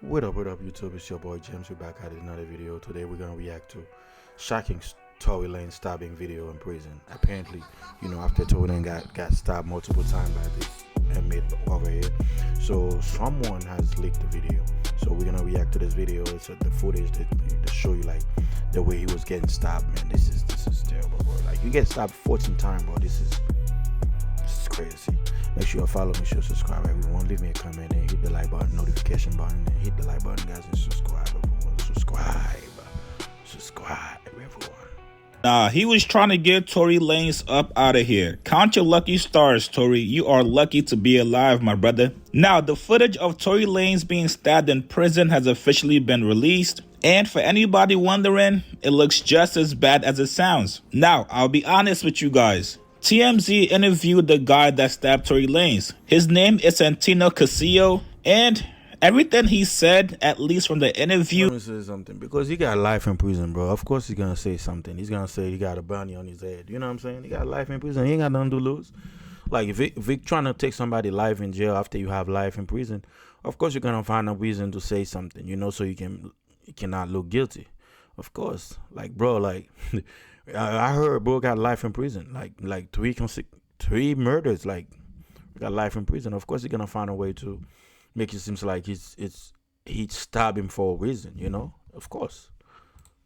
What up, YouTube? It's your boy James. We're back at another video. Today we're gonna react to shocking Tory Lanez stabbing video in prison. Apparently, after Tory Lanez got stabbed multiple times by this inmate over here, so someone has leaked the video. So we're gonna react to this video. It's the footage that show you like the way he was getting stabbed. Man, this is terrible, bro. Like, you get stabbed 14 times, bro. This is crazy. Make sure you follow, make sure you subscribe, everyone. Leave me a comment and hit the like button, notification button, and hit the like button, guys, and subscribe, everyone. Subscribe, everyone. Nah, he was trying to get Tory Lanez up out of here. Count your lucky stars, Tory. You are lucky to be alive, my brother. Now, the footage of Tory Lanez being stabbed in prison has officially been released. And for anybody wondering, it looks just as bad as it sounds. Now, I'll be honest with you guys. TMZ interviewed the guy that stabbed Tory Lanez. His name is Santino Casillo, and everything he said, at least from the interview... Let me say something, because he got life in prison, bro. Of course he's gonna say something. He's gonna say he got a bounty on his head. You know what I'm saying? He got life in prison. He ain't got nothing to lose. Like, if you're trying to take somebody life in jail after you have life in prison, of course you're gonna find a reason to say something, so you cannot look guilty. Of course. Like, bro, like... I heard bro got life in prison, like three murders, like got life in prison. Of course he's gonna find a way to make it seem like he stabbed him for a reason, Of course.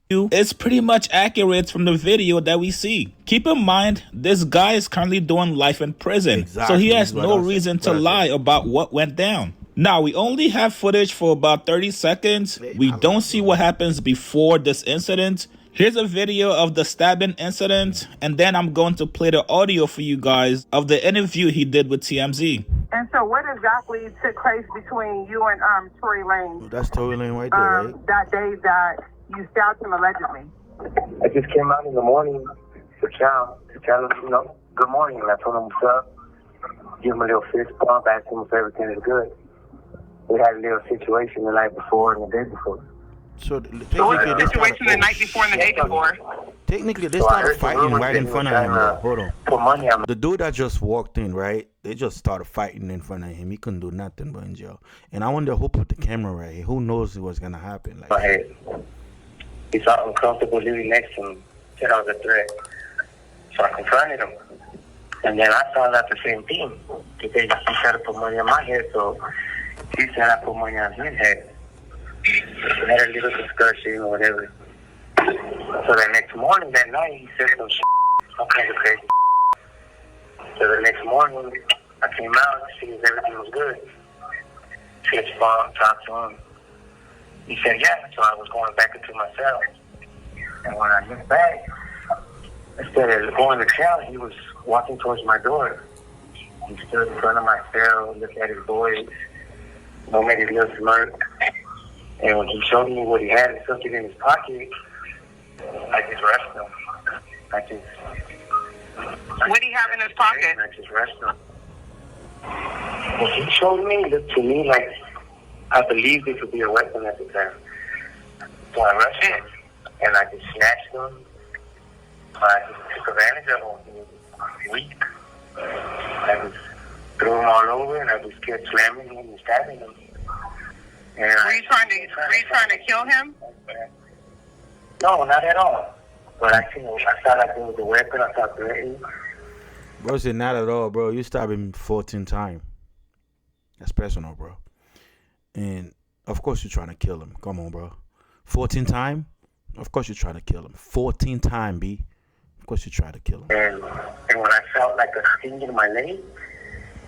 It's pretty much accurate from the video that we see. Keep in mind, this guy is currently doing life in prison, exactly. So he has no reason to lie about what went down. Now, we only have footage for about 30 seconds. We don't see what happens before this incident. Here's a video of the stabbing incident, and then I'm going to play the audio for you guys of the interview he did with TMZ. And so what exactly took place between you and Tory Lanez? Oh, that's Tory Lanez right there, right? That day that you stabbed him allegedly. I just came out in the morning to tell him, good morning. And I told him what's up, give him a little fist bump, ask him if everything is good. We had a little situation the night before and the day before. So what's the situation the night before and the day before? Technically, they started fighting right in front of him. Hold on. The dude that just walked in, right? They just started fighting in front of him. He couldn't do nothing but in jail. And I wonder who put the camera right here. Who knows what's gonna happen? Like, he felt uncomfortable living next to him. Said I was a threat. So I confronted him. And then I found out the same thing. Because he tried to put money on my head, so he said I put money on his head. We had a little discussion or whatever. So the next morning, that night, he said some kind of crazy. So the next morning, I came out to see if everything was good. Fist bump, talked to him. He said, yeah. So I was going back into my cell. And when I looked back, instead of going to cell, he was walking towards my door. He stood in front of my cell, looked at his boys, made a little smirk. And when he showed me what he had and something in his pocket, I just rushed him. What do you have in his pocket? I just rushed him. What he showed me looked to me like I believed it could be a weapon at the time. So I rushed him, and I just snatched him. I just took advantage of him. He was weak. I just threw him all over, and I just kept slamming him and stabbing him. Were you trying to kill him? No, not at all. But I thought like it was a weapon. I thought threatening. Bro said not at all, bro. You stabbed him 14 times. That's personal, bro. And of course you're trying to kill him. Come on, bro. 14 times? Of course you're trying to kill him. 14 times, B. Of course you try to kill him. And when I felt like a sting in my leg,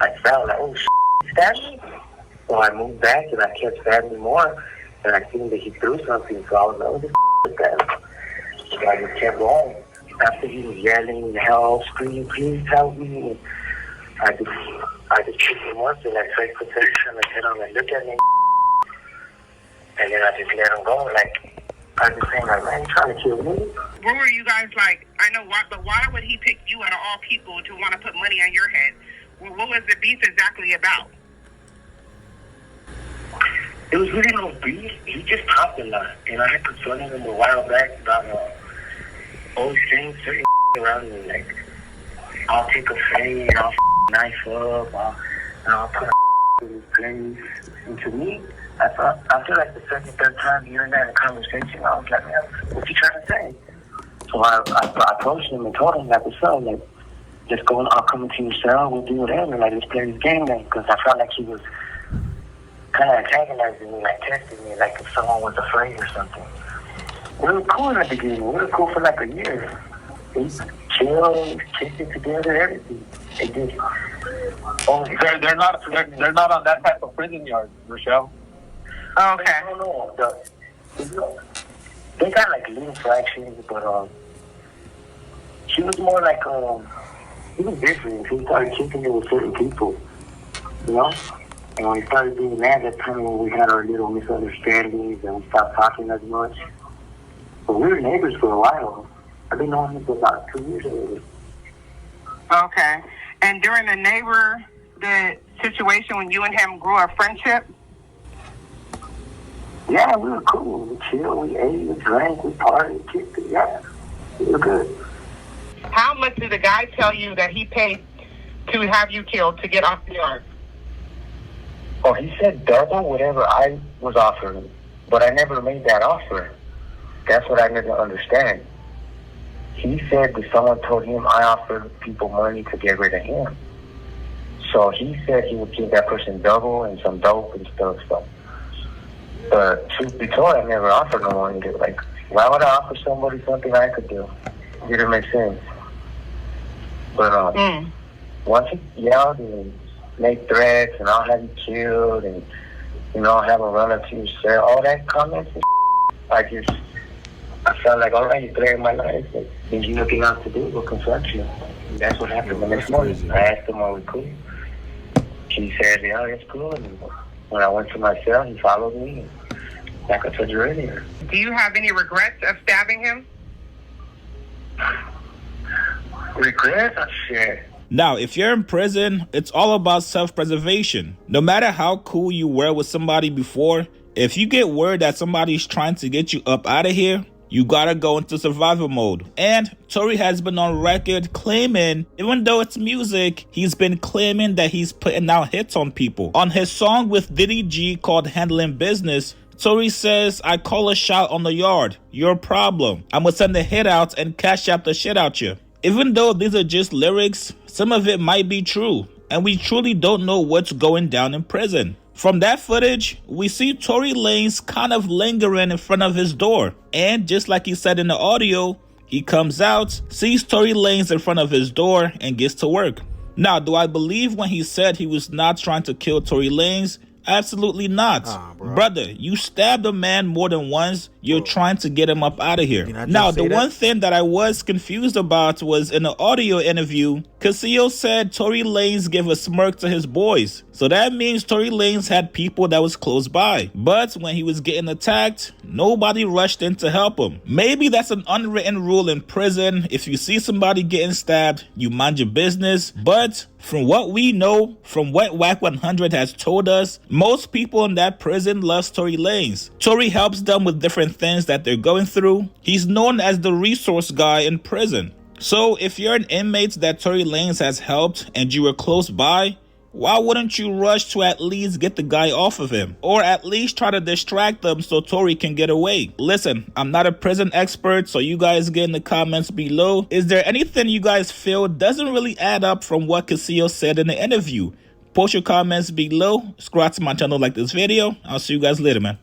I felt like, oh, he stabbed me. So I moved back and I kept stabbing more, and I seen that he threw something, so I was like, oh, this is that. So I just kept going. After he was yelling, help, screaming, please help me. I just kicked him once and I tried protection and said, like, look at me. And then I just let him go. Like, I was just saying, like, man, you trying to kill me? What were you guys like? I know why, but why would he pick you out of all people to want to put money on your head? Well, what was the beef exactly about? It was really no beef. He just talked a lot. And I had confronted him a while back about always saying certain around me. Like, I'll take a fade, I'll knife up, I'll put a in his place. And to me, After like the second, third time hearing that in conversation, I was like, man, what you trying to say? So I approached him and told him like, what's up? Like, just go, I'll come into your cell, we'll do whatever, like, let's play this game then. Because I felt like he was kind of antagonizing me, like testing me, like if someone was afraid or something. We were cool in the beginning. We were cool for like a year. We chilled, kicked it together, everything. It just... They're not on that type of prison yard, Rochelle. Okay. No. They got like little fractions, but she was more like he was different. He started kicking it with certain people, you know. And when we started being mad, that time when we had our little misunderstandings and we stopped talking as much. But we were neighbors for a while. I've been knowing him for about 2 years already. Okay. And during the situation when you and him grew a friendship? Yeah, we were cool. We chilled, we ate, we drank, we partied, kicked it. Yeah, we were good. How much did the guy tell you that he paid to have you killed to get off the yard? Oh, he said double whatever I was offering, but I never made that offer. That's what I never understand. He said that someone told him I offered people money to get rid of him. So he said he would give that person double and some dope and stuff. But truth be told, I never offered no money. Like, why would I offer somebody something I could do? It didn't make sense. But once he yelled and made threats and I'll have you killed and, you know, have a run up to your cell, all that comments and I felt like, all right, you threatened my life. Like, there's nothing else to do but confront you. And that's what happened the next morning. I asked him, are we cool? He said, yeah, it's cool. And when I went to my cell, he followed me. Like I told you earlier. Do you have any regrets of stabbing him? Regrets? Oh, shit. Now, if you're in prison, it's all about self-preservation. No matter how cool you were with somebody before, if you get word that somebody's trying to get you up out of here, you gotta go into survival mode. And Tory has been on record claiming, even though it's music, he's been claiming that he's putting out hits on people. On his song with Diddy G called Handling Business, Tory says, I call a shot on the yard. Your problem. I'ma send the hit out and cash out the shit out you. Even though these are just lyrics, some of it might be true. And we truly don't know what's going down in prison. From that footage, we see Tory Lanez kind of lingering in front of his door. And just like he said in the audio, he comes out, sees Tory Lanez in front of his door, and gets to work. Now, do I believe when he said he was not trying to kill Tory Lanez? Absolutely not. Brother, you stabbed a man more than once. You're trying to get him up out of here. Now, the one thing that I was confused about was in the audio interview, Casillo said Tory Lanez gave a smirk to his boys. So that means Tory Lanez had people that was close by. But when he was getting attacked, nobody rushed in to help him. Maybe that's an unwritten rule in prison. If you see somebody getting stabbed, you mind your business. But from what we know, from what Wack 100 has told us, most people in that prison love Tory Lanez. Tory helps them with different things that they're going through. He's known as the resource guy in prison. So if you're an inmate that Tory Lanez has helped and you were close by, why wouldn't you rush to at least get the guy off of him? Or at least try to distract them so Tory can get away? Listen, I'm not a prison expert, so you guys get in the comments below. Is there anything you guys feel doesn't really add up from what Casillo said in the interview? Post your comments below. Subscribe to my channel, like this video. I'll see you guys later, man.